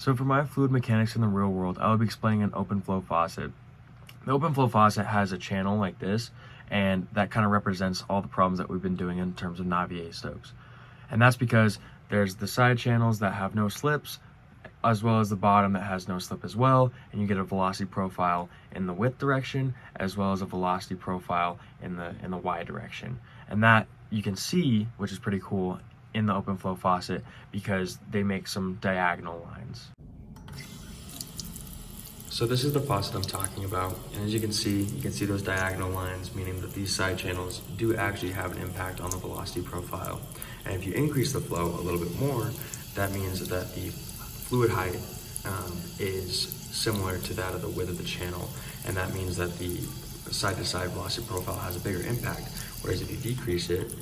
So for my fluid mechanics in the real world, I would be explaining an open flow faucet. The open flow faucet has a channel like this, and that kind of represents all the problems that we've been doing in terms of Navier stokes. And that's because there's the side channels that have no slips, as well as the bottom that has no slip as well, and you get a velocity profile in the width direction as well as a velocity profile in the Y direction. And that you can see, which is pretty cool, in the open flow faucet because they make some diagonal lines. So this is the faucet I'm talking about, and as you can see those diagonal lines, meaning that these side channels do actually have an impact on the velocity profile. And if you increase the flow a little bit more, that means that the fluid height is similar to that of the width of the channel, and that means that the side-to-side velocity profile has a bigger impact. Whereas if you decrease it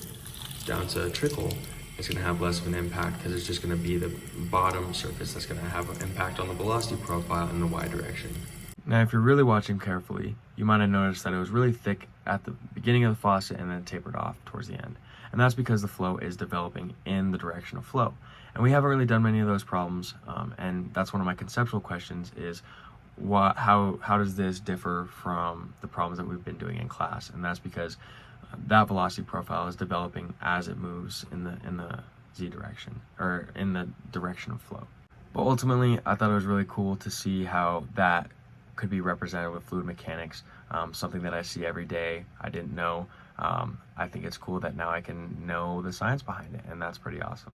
down to a trickle, it's going to have less of an impact because it's just going to be the bottom surface that's going to have an impact on the velocity profile in the Y direction. Now, if you're really watching carefully, you might have noticed that it was really thick at the beginning of the faucet and then tapered off towards the end. And that's because the flow is developing in the direction of flow. And we haven't really done many of those problems, and that's one of my conceptual questions is, how does this differ from the problems that we've been doing in class? And that's because that velocity profile is developing as it moves in the Z direction, or in the direction of flow. But ultimately, I thought it was really cool to see how that could be represented with fluid mechanics, something that I see every day. I didn't know. I think it's cool that now I can know the science behind it, and that's pretty awesome.